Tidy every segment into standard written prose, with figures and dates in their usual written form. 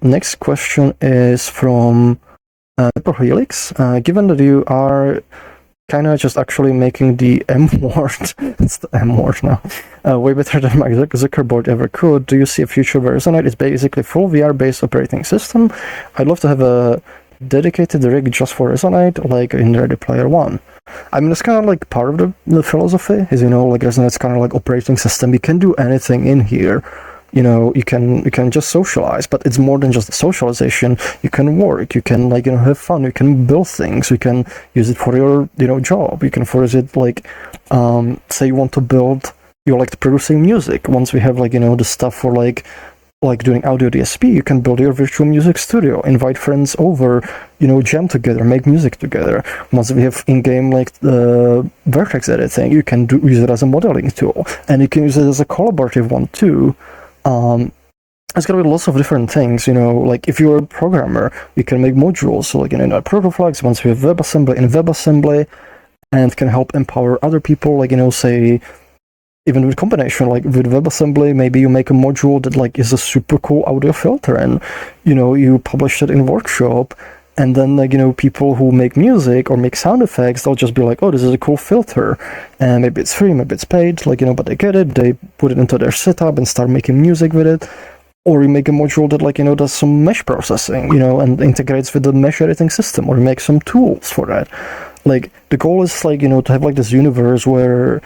Next question is from Helix. Given that you are kind of just actually making the M word, it's the M word now, way better than Mark Zuckerberg ever could, do you see a future where Resonite is basically full VR-based operating system? I'd love to have a dedicated rig just for Resonite, like in Ready Player One. I mean, it's kind of like part of the philosophy, is, like Resonite's kind of like operating system. You can do anything in here. You can just socialize, but it's more than just socialization. You can work, you can have fun, you can build things, you can use it for your job, you can use it say you want to build, you like producing music. Once we have the stuff for like doing audio DSP, you can build your virtual music studio, invite friends over, jam together, make music together. Once we have in-game vertex editing, you can use it as a modeling tool, and you can use it as a collaborative one too. It's gonna be lots of different things, like if you're a programmer, you can make modules, so protoflags, once we have WebAssembly, and can help empower other people, say, even with combination, like with WebAssembly, maybe you make a module that is a super cool audio filter, and you publish it in workshop, and then people who make music or make sound effects, they'll just be like, oh, this is a cool filter, and maybe it's free, maybe it's paid, but they get it, they put it into their setup and start making music with it. Or you make a module that does some mesh processing, and integrates with the mesh editing system, or you make some tools for that. The goal is to have this universe where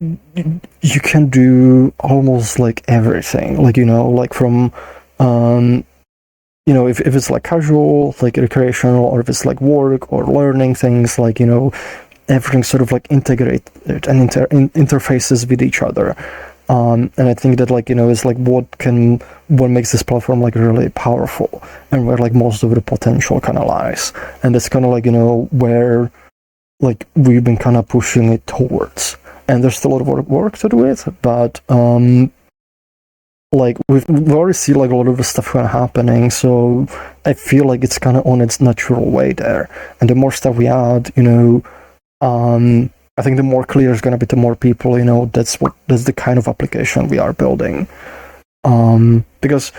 you can do almost everything, from if it's casual, recreational, or if it's work or learning things, everything sort of integrated and interfaces with each other. And I think that is what makes this platform really powerful, and where most of the potential kind of lies. And that's kind of where we've been kind of pushing it towards. And there's still a lot of work to do it, but we've already seen a lot of the stuff kind of happening, so I feel it's kind of on its natural way there. And the more stuff we add, I think the more clear it's going to be to more people, that's the kind of application we are building. Because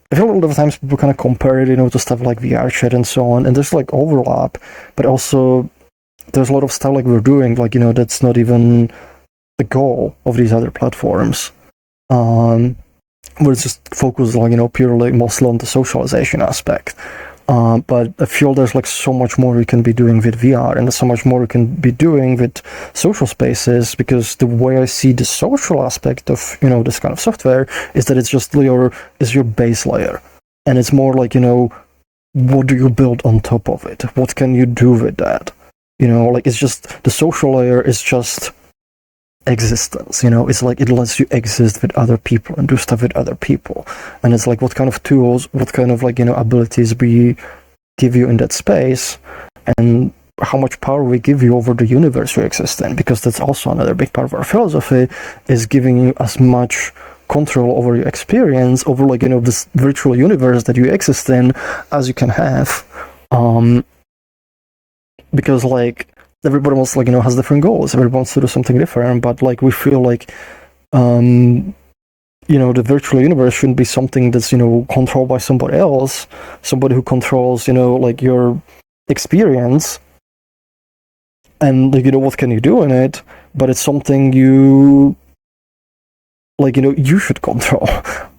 I feel a lot of times people kind of compare it, to stuff like VR chat and so on, and there's overlap, but also there's a lot of stuff we're doing, that's not even the goal of these other platforms. We're just focused purely mostly on the socialization aspect. But I feel there's so much more we can be doing with VR, and there's so much more we can be doing with social spaces, because the way I see the social aspect of this kind of software is that it's just your base layer, and it's more what do you build on top of it? What can you do with that? It's just the social layer is just existence, it's it lets you exist with other people and do stuff with other people, and it's what kind of tools, what kind of abilities we give you in that space, and how much power we give you over the universe you exist in, because that's also another big part of our philosophy, is giving you as much control over your experience, over this virtual universe that you exist in, as you can have, because everybody wants has different goals. Everybody wants to do something different, but we feel the virtual universe shouldn't be something that's controlled by somebody else, somebody who controls your experience, and what can you do in it, but it's something you you should control.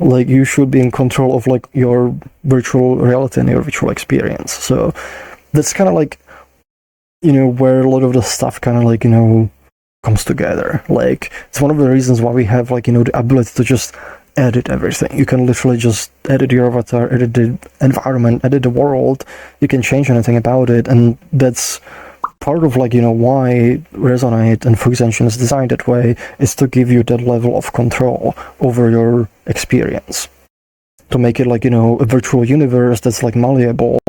You should be in control of your virtual reality and your virtual experience. So that's kind of where a lot of the stuff kind of comes together. It's one of the reasons why we have the ability to just edit everything. You can literally just edit your avatar, edit the environment, edit the world. You can change anything about it, and that's part of why Resonite and Froox Engine is designed that way, is to give you that level of control over your experience, to make it a virtual universe that's malleable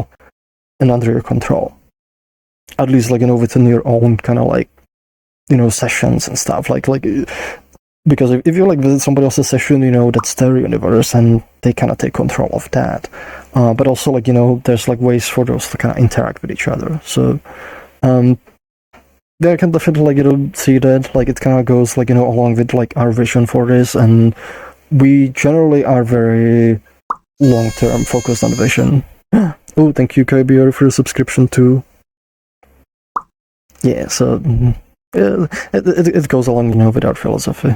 and under your control. At least within your own kind of sessions and stuff, because if you visit somebody else's session, that's their universe, and they kind of take control of that, but also there's ways for those to kind of interact with each other. So I can definitely see that it kind of goes along with our vision for this, and we generally are very long-term focused on vision. Oh, thank you, Kybier, for your subscription too. Yeah, so it goes along, without philosophy.